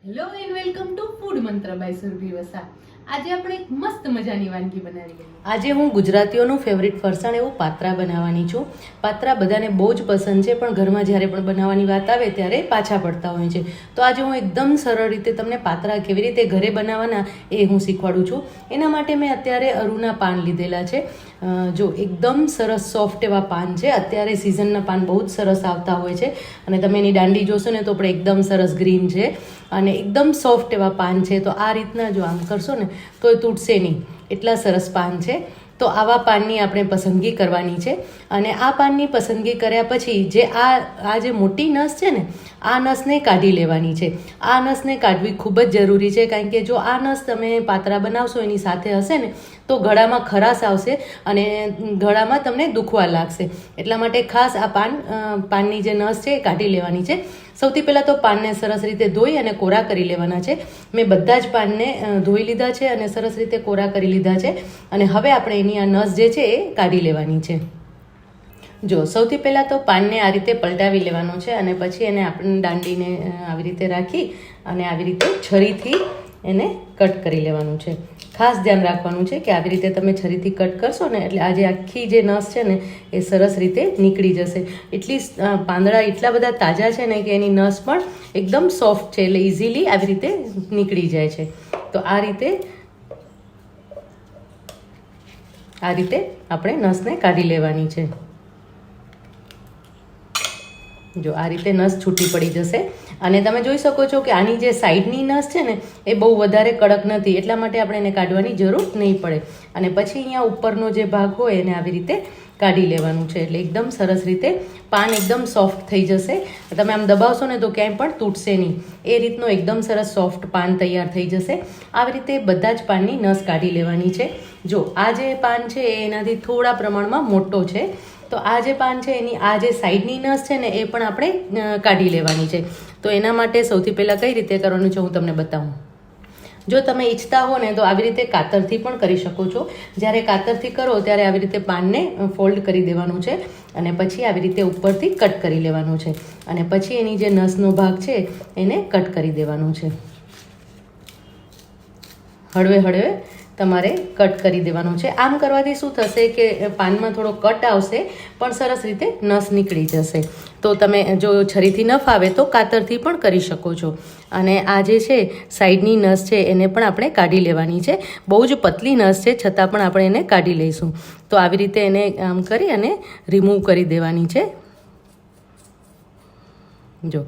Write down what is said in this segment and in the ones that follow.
Hello and welcome to food મંત્ર by Surabhi Vasa. આજે આપણે એક મસ્ત મજાની વાનગી બનાવી રહી. આજે હું ગુજરાતીઓનું ફેવરિટ ફરસાણ એવું પાત્રા બનાવવાની છું. પાત્રા બધાને બહુ જ પસંદ છે, પણ ઘરમાં જ્યારે પણ બનાવવાની વાત આવે ત્યારે પાછા પડતા હોય છે. તો આજે હું એકદમ સરળ રીતે તમને પાત્રા કેવી રીતે ઘરે બનાવવાના એ હું શીખવાડું છું. એના માટે મેં અત્યારે અરુના પાન લીધેલા છે. જો એકદમ સરસ સોફ્ટ એવા પાન છે. અત્યારે સિઝનના પાન બહુ જ સરસ આવતા હોય છે અને તમે એની દાંડી જોશો ને તો પણ એકદમ સરસ ગ્રીન છે અને એકદમ સોફ્ટ એવા પાન છે. તો આ રીતના જો આમ કરશો ને તો એ તૂટશે નહીં, એટલા સરસ પાન છે. તો આવા પાનની આપણે પસંદગી કરવાની છે અને આ પાનની પસંદગી કર્યા પછી જે આ જે મોટી નસ છે ને, આ નસને કાઢી લેવાની છે. આ નસને કાઢવી ખૂબ જ જરૂરી છે, કારણ કે જો આ નસ તમે પાત્રા બનાવશો એની સાથે હશે ને તો ગળામાં ખરાશ આવશે અને ગળામાં તમને દુખવા લાગશે. એટલા માટે ખાસ આ પાનની જે નસ છે એ કાઢી લેવાની છે. સૌથી પહેલાં તો પાનને સરસ રીતે ધોઈ અને કોરા કરી લેવાના છે. મેં બધા જ પાનને ધોઈ લીધા છે અને સરસ રીતે કોરા કરી લીધા છે અને હવે આપણે એની આ નસ જે છે એ કાઢી લેવાની છે. જો સૌથી પહેલાં તો પાનને આ રીતે પલટાવી લેવાનો છે અને પછી એને આપણે દાંડીને આવી રીતે રાખી અને આવી રીતે છરીથી એને કટ કરી લેવાનું છે. ખાસ ધ્યાન રાખવાનું છે કે આવી રીતે તમે છરીથી કટ કરશો ને એટલે આજે આખી જે નસ છે ને એ સરસ રીતે નીકળી જશે. પાંદડા એટલા બધા તાજા છે ને કે એની નસ પણ એકદમ સોફ્ટ છે, એટલે ઇઝીલી આવી રીતે નીકળી જાય છે. તો આ રીતે આપણે નસને કાઢી લેવાની છે. જો આ રીતે નસ છૂટી પડી જશે અને તમે જોઈ શકો છો કે આની જે સાઈડની નસ છે ને એ બહુ વધારે કડક નથી, એટલા માટે આપણે એને કાઢવાની જરૂર નહીં પડે. અને પછી અહીંયા ઉપરનો જે ભાગ હોય એને આવી રીતે કાઢી લેવાનું છે. એટલે એકદમ સરસ રીતે પાન એકદમ સોફ્ટ થઈ જશે. તમે આમ દબાવશો ને તો ક્યાંય પણ તૂટશે નહીં. એ રીતનો એકદમ સરસ સોફ્ટ પાન તૈયાર થઈ જશે. આવી રીતે બધા જ પાનની નસ કાઢી લેવાની છે. જો આ જે પાન છે એ એનાથી થોડા પ્રમાણમાં મોટો છે, તો આ જે પાન છે એની આ જે સાઈડની નસ છે ને એ પણ આપણે કાઢી લેવાની છે. તો એના માટે સૌથી પહેલાં કઈ રીતે કરવાનું છે હું તમને બતાવું. જો તમે ઈચ્છતા હો ને તો આવી રીતે કાતરથી પણ કરી શકો છો. જ્યારે કાતરથી કરો ત્યારે આવી રીતે પાનને ફોલ્ડ કરી દેવાનું છે અને પછી આવી રીતે ઉપરથી કટ કરી લેવાનું છે અને પછી એની જે નસનો ભાગ છે એને કટ કરી દેવાનું છે. હળવે હળવે તમારે કટ કરી દેવાનું છે. આમ કરવાથી શું થશે કે પાનમાં થોડો કટ આવશે પણ સરસ રીતે નસ નીકળી જશે. તો તમે જો છરીથી ન ફાવે તો કાતરથી પણ કરી શકો છો. અને આ જે છે સાઈડની નસ છે એને પણ આપણે કાઢી લેવાની છે. બહુ જ પતલી નસ છે છતાં પણ આપણે એને કાઢી લઈશું. તો આવી રીતે એને આમ કરી અને રિમૂવ કરી દેવાની છે. જો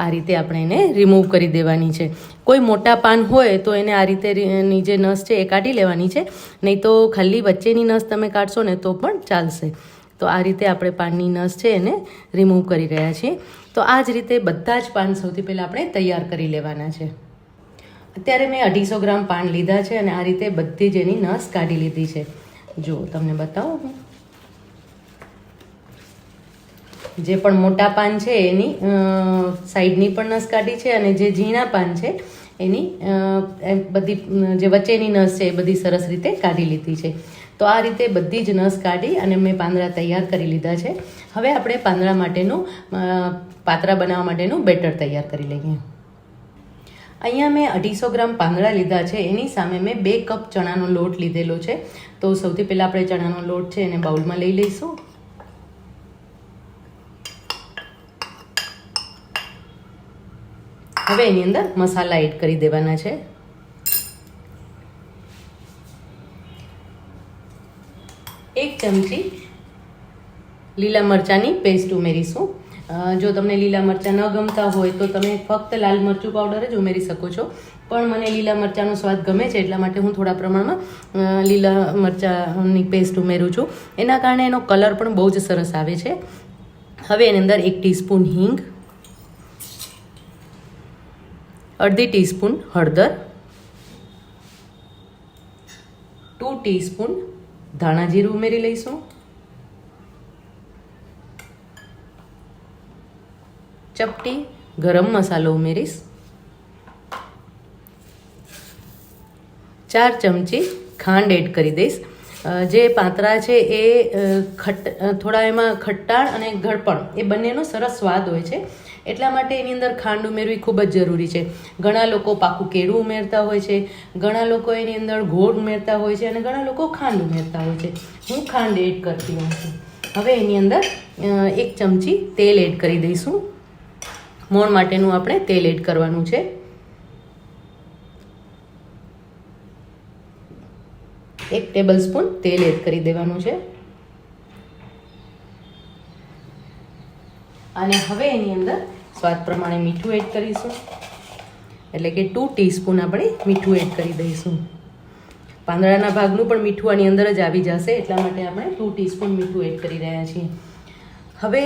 આ રીતે આપણે એને રિમૂવ કરી દેવાની છે. કોઈ મોટા પાન હોય તો એને આ રીતે ની જે નસ છે એ કાઢી લેવાની છે, નહીં તો ખાલી વચ્ચેની નસ તમે કાઢશો ને તો પણ ચાલશે. તો આ રીતે આપણે પાનની નસ છે એને રિમૂવ કરી રહ્યા છીએ. તો આ જ રીતે બધા જ પાન સૌથી પહેલાં આપણે તૈયાર કરી લેવાના છે. અત્યારે મેં 250 ગ્રામ પાન લીધા છે અને આ રીતે બધી જ એની નસ કાઢી લીધી છે. જો તમને બતાવું હું, જે પણ મોટા પાન છે એની સાઈડની પણ નસ કાઢી છે અને જે ઝીણા પાન છે એની બધી જે વચ્ચેની નસ છે એ બધી સરસ રીતે કાઢી લીધી છે. તો આ રીતે બધી જ નસ કાઢી અને મેં પાંદડા તૈયાર કરી લીધા છે. હવે આપણે પાત્રા બનાવવા માટેનું બેટર તૈયાર કરી લઈએ. અહીંયા મેં 250 ગ્રામ પાંદડા લીધા છે, એની સામે મેં 2 કપ ચણાનો લોટ લીધેલો છે. તો સૌથી પહેલાં આપણે ચણાનો લોટ છે એને બાઉલમાં લઈ લઈશું. હવે એની અંદર મસાલા એડ કરી દેવાના છે. એક ચમચી લીલા મરચાંની પેસ્ટ ઉમેરીશું. જો તમને લીલા મરચાં ન ગમતા હોય તો તમે ફક્ત લાલ મરચું પાવડર જ ઉમેરી શકો છો, પણ મને લીલા મરચાંનો સ્વાદ ગમે છે એટલા માટે હું થોડા પ્રમાણમાં લીલા મરચાંની પેસ્ટ ઉમેરું છું. એના કારણે એનો કલર પણ બહુ જ સરસ આવે છે. હવે એની અંદર 1 ટીસ્પૂન હિંગ, 1/2 ટીસ્પૂન હળદર, 2 ટીસ્પૂન ધાણા જીરું ઉમેરી લઈશું. ચપટી ગરમ મસાલો ઉમેરીશ. 4 ચમચી ખાંડ એડ કરી દઈશ. જે પાત્રા છે એ થોડા એમાં ખટ્ટાણ અને ગળપણ એ બંનેનો સરસ સ્વાદ હોય છે, એટલા માટે એની અંદર ખાંડ ઉમેરવી ખૂબ જ જરૂરી છે. ઘણા લોકો પાકું કેળું ઉમેરતા હોય છે, ઘણા લોકો એની અંદર ગોળ ઉમેરતા હોય છે અને ઘણા લોકો ખાંડ ઉમેરતા હોય છે. હું ખાંડ એડ કરતી હોઉં છું. હવે એની અંદર 1 ચમચી તેલ એડ કરી દઈશું. મોણ માટેનું આપણે તેલ એડ કરવાનું છે. એક ટેબલ સ્પૂન તેલ એડ કરી દેવાનું છે. અને હવે એની અંદર સ્વાદ પ્રમાણે મીઠું એડ કરીશું, એટલે કે 2 ટીસ્પૂન આપણે મીઠું એડ કરી દઈશું. પાંદડાના ભાગનું પણ મીઠું આની અંદર જ આવી જશે, એટલા માટે આપણે 2 ટીસ્પૂન મીઠું એડ કરી રહ્યા છીએ. હવે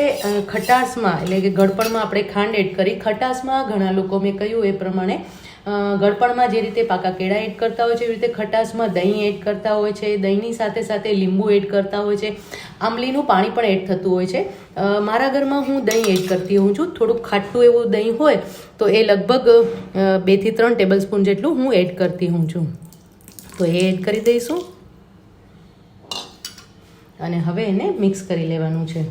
ખટાશમાં એટલે કે ગળપણમાં આપણે ખાંડ એડ કરી. ખટાશમાં ઘણા લોકો મેં કહ્યું એ પ્રમાણે ગળપણમાં જે રીતે પાકા કેળા એડ કરતા હોય છે એવી રીતે ખટાશમાં દહીં એડ કરતા હોય છે. દહીંની સાથે સાથે લીંબુ એડ કરતા હોય છે. આંબલીનું પાણી પણ એડ થતું હોય છે. મારા ઘરમાં હું દહીં એડ કરતી હોઉં છું. થોડુંક ખાટું એવું દહીં હોય તો એ લગભગ 2 થી 3 ટેબલ સ્પૂન જેટલું હું એડ કરતી હોઉં છું. તો એ એડ કરી દઈશું અને હવે એને મિક્સ કરી લેવાનું છે.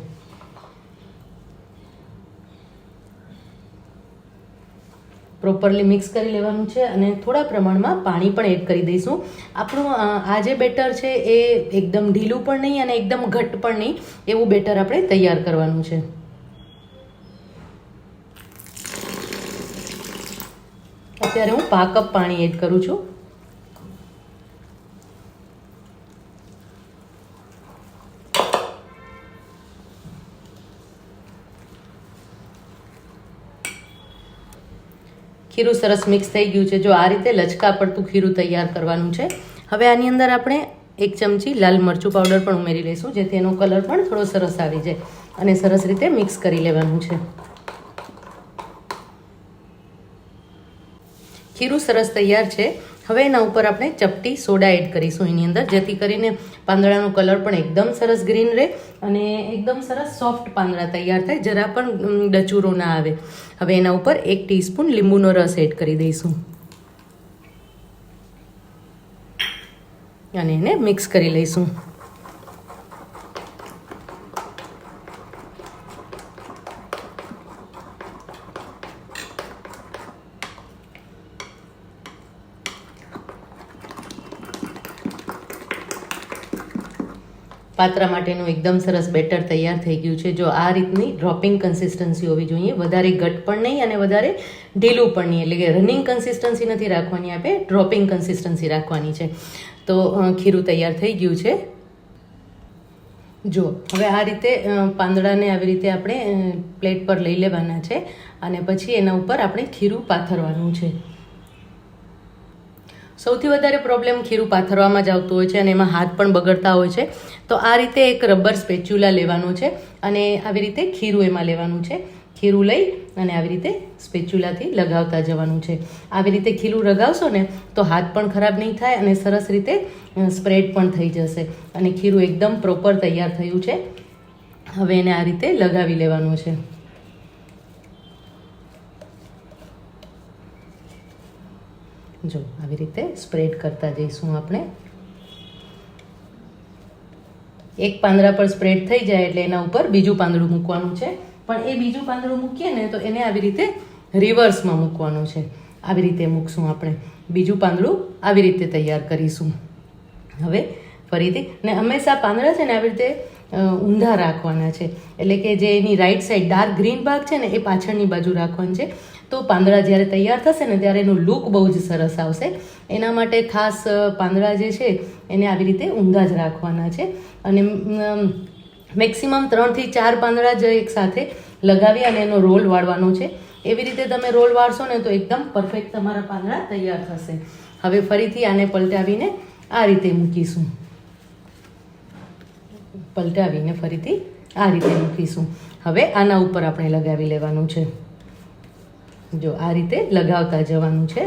પ્રોપરલી મિક્સ કરી લેવાનું છે અને થોડા પ્રમાણમાં પાણી પણ એડ કરી દઈશું. આપણું આ જે બેટર છે એ એકદમ ઢીલું પણ નહીં અને એકદમ ઘટ્ટ પણ નહીં, એવું બેટર આપણે તૈયાર કરવાનું છે. અત્યારે હું 5 કપ પાણી એડ કરું છું. ખીરું સરસ મિક્સ થઈ ગયું છે. જો આ રીતે લચકા પડતું ખીરું તૈયાર કરવાનું છે. હવે આની અંદર આપણે 1 ચમચી લાલ મરચું પાવડર પણ ઉમેરી લઈશું, જેથી એનો કલર પણ થોડો સરસ આવી જાય અને સરસ રીતે મિક્સ કરી લેવાનું છે. ખીરું સરસ તૈયાર છે. હવે એના ઉપર આપણે ચપટી સોડા એડ કરીશું એની અંદર, જેથી કરીને પાંદડાનો કલર પણ એકદમ સરસ ગ્રીન રહે અને એકદમ સરસ સોફ્ટ પાંદડા તૈયાર થાય, જરા પણ ડચુરો ના આવે. હવે એના ઉપર 1 ટીસ્પૂન લીંબુનો રસ એડ કરી દઈશું અને એને મિક્સ કરી લઈશું. પાત્રા માટેનું એકદમ સરસ બેટર તૈયાર થઈ ગયું છે. જો આ રીતની ડ્રોપિંગ કન્સિસ્ટન્સી હોવી જોઈએ, વધારે ઘટ પણ નહીં અને વધારે ઢીલું પણ નહીં, એટલે કે રનિંગ કન્સિસ્ટન્સી નથી રાખવાની, આપણે ડ્રોપિંગ કન્સિસ્ટન્સી રાખવાની છે. તો ખીરું તૈયાર થઈ ગયું છે. જો હવે આ રીતે પાંદડાને આવી રીતે આપણે પ્લેટ પર લઈ લેવાના છે અને પછી એના ઉપર આપણે ખીરું પાથરવાનું છે. સૌથી વધારે પ્રોબ્લેમ ખીરું પાથરવામાં જ આવતું હોય છે અને એમાં હાથ પણ બગડતા હોય છે. તો આ રીતે એક રબર સ્પેચ્યુલા લેવાનું છે અને આવી રીતે ખીરું એમાં લેવાનું છે. ખીરું લઈ અને આવી રીતે સ્પેચ્યુલાથી લગાવતા જવાનું છે. આવી રીતે ખીરું લગાવશો ને તો હાથ પણ ખરાબ નહીં થાય અને સરસ રીતે સ્પ્રેડ પણ થઈ જશે અને ખીરું એકદમ પ્રોપર તૈયાર થયું છે. હવે એને આ રીતે લગાવી લેવાનું છે. જો આવી રીતે સ્પ્રેડ કરતા જઈશું આપણે. એક પાંદડા પર સ્પ્રેડ થઈ જાય એટલે એના ઉપર બીજું પાંદડું મૂકવાનું છે, પણ એ બીજું પાંદડું મૂકીએ ને તો એને આવી રીતે રિવર્સમાં મૂકવાનું છે. આવી રીતે મૂકશું આપણે. બીજું પાંદડું આવી રીતે તૈયાર કરીશું. હવે ફરીથી ને હંમેશા પાંદડા છે ને આવી રીતે ઊંધા રાખવાના છે, એટલે કે જે એની રાઈટ સાઈડ ડાર્ક ગ્રીન ભાગ છે ને એ પાછળની બાજુ રાખવાનું છે. તો પાંદડા જ્યારે તૈયાર થશે ને ત્યારે એનું લુક બહુ જ સરસ આવશે. એના માટે ખાસ પાંદડા જે છે એને આવી રીતે ઊંધા જ રાખવાના છે અને મેક્સિમમ 3 થી 4 પાંદડા જ એકસાથે લગાવી અને એનો રોલ વાળવાનો છે. એવી રીતે તમે રોલ વાળશો ને તો એકદમ પરફેક્ટ તમારા પાંદડા તૈયાર થશે. હવે ફરીથી આને પલટાવીને આ રીતે મૂકીશું. પલટાવીને ફરીથી આ રીતે મૂકીશું. હવે આના ઉપર આપણે લગાવી લેવાનું છે. જો આ રીતે લગાવતા જવાનું છે.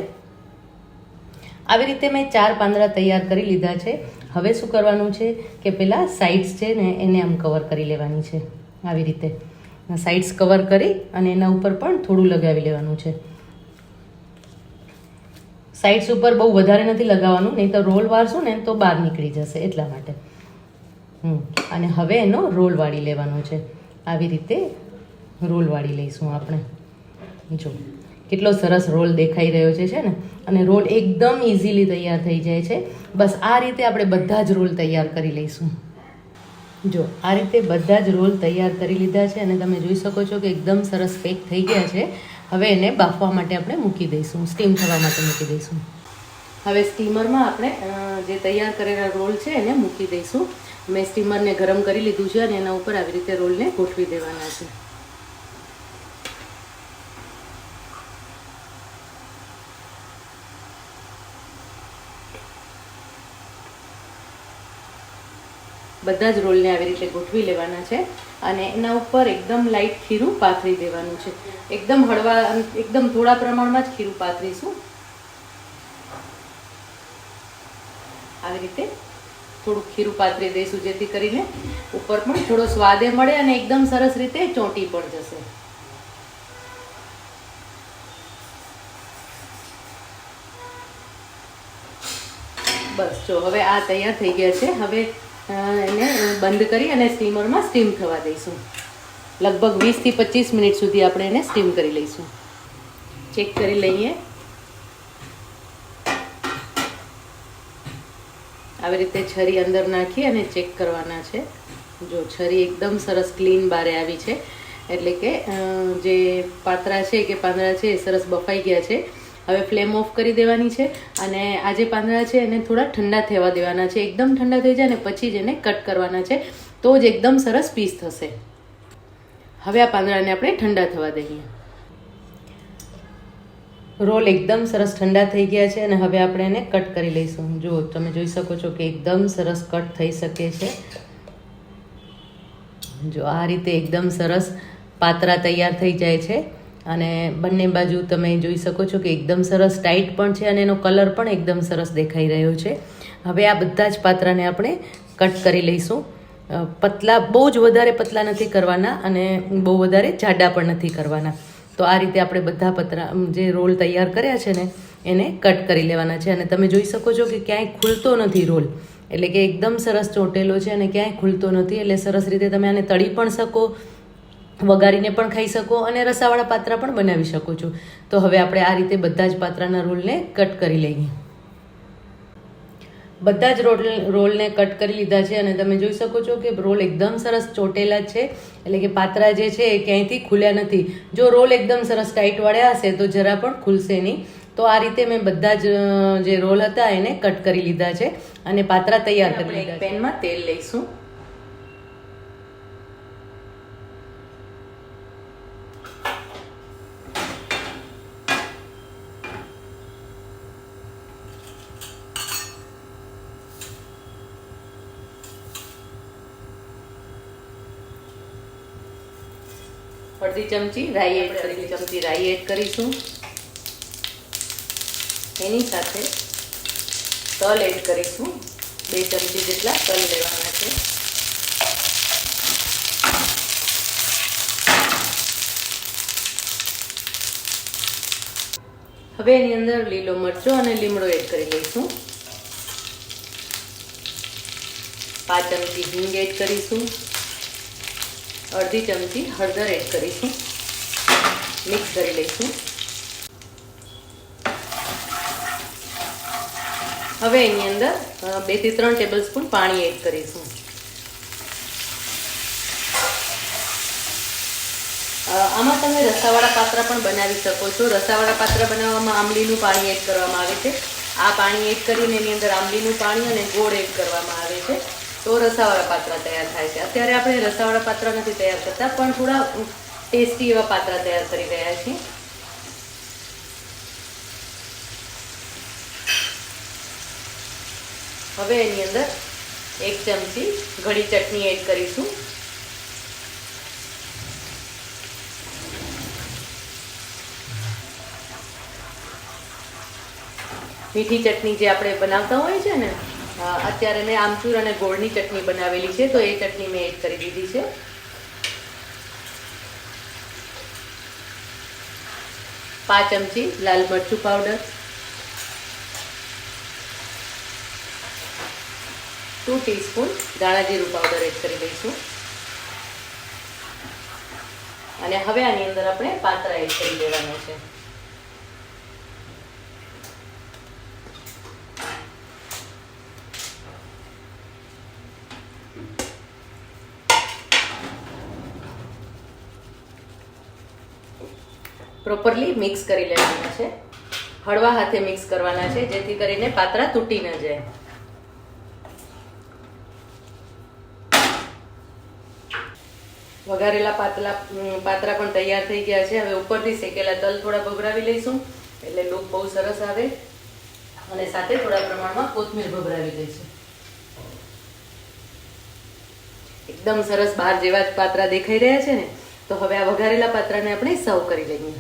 આવી રીતે મેં 4 પાંદડા તૈયાર કરી લીધા છે. હવે શું કરવાનું છે કે પેલા સાઇડ્સ છે ને એને આમ કવર કરી લેવાની છે. આવી રીતે સાઇડ્સ કવર કરી અને એના ઉપર પણ થોડું લગાવી લેવાનું છે. સાઇડ્સ ઉપર બહુ વધારે નથી લગાવવાનું, નહીં તો રોલ વાળશું ને તો બહાર નીકળી જશે, એટલા માટે. અને હવે એનો રોલ વાળી લેવાનો છે. આવી રીતે રોલ વાળી લઈશું આપણે. જો કેટલો સરસ રોલ દેખાઈ રહ્યો છે ને, અને રોલ એકદમ ઇઝીલી તૈયાર થઈ જાય છે. બસ આ રીતે આપણે બધા જ રોલ તૈયાર કરી લઈશું. જો આ રીતે બધા જ રોલ તૈયાર કરી લીધા છે અને તમે જોઈ શકો છો કે એકદમ સરસ પેક થઈ ગયા છે. હવે એને બાફવા માટે આપણે મૂકી દઈશું, સ્ટીમ થવા માટે મૂકી દઈશું. હવે સ્ટીમરમાં આપણે જે તૈયાર કરેલા રોલ છે એને મૂકી દઈશું. મેં સ્ટીમરને ગરમ કરી લીધું છે અને એના ઉપર આવી રીતે રોલને ગોઠવી દેવાના છે. બધા જ રોલને આવી રીતે ગોઠવી લેવાના છે અને એના ઉપર એકદમ લાઇટ ખીરું પાથરી દેવાનું છે. એકદમ હળવા, એકદમ થોડા પ્રમાણમાં જ ખીરું પાથરીશું. આવી રીતે થોડુંક ખીરું પાથરી દઈશું જેથી કરીને ઉપર પણ થોડો સ્વાદે મળે અને એકદમ સરસ રીતે ચોંટી પણ જશે. બસ જો હવે આ તૈયાર થઈ ગયા છે. હવે એને બંધ કરી અને સ્ટીમરમાં સ્ટીમ થવા દઈશું. લગભગ 20 થી 25 મિનિટ સુધી આપણે એને સ્ટીમ કરી લઈશું. ચેક કરી લઈએ. આવી રીતે છરી અંદર નાખી અને ચેક કરવાના છે. જો છરી એકદમ સરસ ક્લીન બારે આવી છે, એટલે કે જે પાત્રા છે કે પાંદડા છે એ સરસ બફાઈ ગયા છે. હવે ફ્લેમ ઓફ કરી દેવાની છે અને આ જે પાંદડા છે એને થોડા ઠંડા થવા દેવાના છે. એકદમ ઠંડા થઈ જાય ને પછી જ એને કટ કરવાના છે, તો જ એકદમ સરસ પીસ થશે. હવે આ પાંદડાને આપણે ઠંડા થવા દઈએ. રોલ એકદમ સરસ ઠંડા થઈ ગયા છે અને હવે આપણે એને કટ કરી લઈશું. જો તમે જોઈ શકો છો કે એકદમ સરસ કટ થઈ શકે છે. જો આ રીતે એકદમ સરસ પાત્રા તૈયાર થઈ જાય છે અને બંને બાજુ તમે જોઈ શકો છો કે એકદમ સરસ ટાઈટ પણ છે અને એનો કલર પણ એકદમ સરસ દેખાઈ રહ્યો છે. હવે આ બધા જ પાત્રાને આપણે કટ કરી લઈશું. પતલા, બહુ જ વધારે પતલા નથી કરવાના અને બહુ વધારે જાડા પણ નથી કરવાના. તો આ રીતે આપણે બધા પતરા જે રોલ તૈયાર કર્યા છે ને એને કટ કરી લેવાના છે. અને તમે જોઈ શકો છો કે ક્યાંય ખુલતો નથી રોલ, એટલે કે એકદમ સરસ ચોંટેલો છે અને ક્યાંય ખુલતો નથી. એટલે સરસ રીતે તમે આને તળી પણ શકો, વઘારીને પણ ખાઈ શકો અને રસાવાળા પાત્રા પણ બનાવી શકો છો. તો હવે આપણે આ રીતે બધા જ પાત્રાના રોલને કટ કરી લઈએ. બધા જ રોલને કટ કરી લીધા છે અને તમે જોઈ શકો છો કે રોલ એકદમ સરસ ચોટેલા છે, એટલે કે પાત્રા જે છે એ ક્યાંયથી ખુલ્યા નથી. જો રોલ એકદમ સરસ ટાઈટ વાળ્યા હશે તો જરા પણ ખુલશે નહીં. તો આ રીતે મેં બધા જ જે રોલ હતા એને કટ કરી લીધા છે અને પાત્રા તૈયાર કરી લીધા. પેનમાં તેલ લઈશું. અડધી ચમચી રાઈ એડ કરીશું. એની સાથે તલ એડ કરીશું. 2 ચમચી જેટલા તલ લેવાના છે. હવે એની અંદર લીલો મરચો અને લીમડો એડ કરી લઈશું. 5 ચમચી હિંગ એડ કરીશું. અડધી ચમચી હળદર એડ કરીશું. મિક્સ કરી લઈશું. હવે એની અંદર 2 થી 3 ટેબલસ્પૂન પાણી એડ કરીશું. આમાં તમે રસાવાળા પાત્રા પણ બનાવી શકો છો. રસાવાળા પાત્રા બનાવવામાં આંબલીનું પાણી એડ કરવામાં આવે છે. આ પાણી એડ કરીને એની અંદર આંબલીનું પાણી અને ગોળ એડ કરવામાં આવે છે, તો રસાવાળા પાત્રા તૈયાર થાય છે. અત્યારે આપણે રસાવાળા પાત્રા નથી તૈયાર કરતા, પણ થોડા ટેસ્ટી એવા પાત્રા તૈયાર કરી રહ્યા છીએ. હવે એની અંદર 1 ચમચી ઘડી ચટણી એડ કરીશું. મીઠી ચટણી જે આપણે બનાવતા હોય છે ને, અત્યારે મેં આમચૂર અને ગોળની ચટણી બનાવેલી છે, તો એ ચટણી મેં એડ કરી દીધી છે. પાંચ ચમચી લાલ મરચું પાવડર, 2 ટીસ્પૂન ધાણા જીરું પાવડર એડ કરી દઈશું. અને હવે આની અંદર આપણે પાત્રા એડ કરી દેવાના છે. પ્રોપરલી મિક્સ કરી લેવાના છે. હળવા હાથે મિક્સ કરવાના છે જેથી કરીને પાત્રા તૂટી ન જાય. વઘારેલા પાત્રા પણ તૈયાર થઈ ગયા છે. હવે ઉપરથી શેકેલા તલ થોડા ભભરાવી લઈશું એટલે લુક બહુ સરસ આવે, અને સાથે થોડા પ્રમાણમાં કોથમીર ભભરાવી લઈશું. એકદમ સરસ બહાર જેવા જ પાત્રા દેખાઈ રહ્યા છે ને, તો હવે આ વઘારેલા પાત્રાને આપણે સર્વ કરી લઈએ.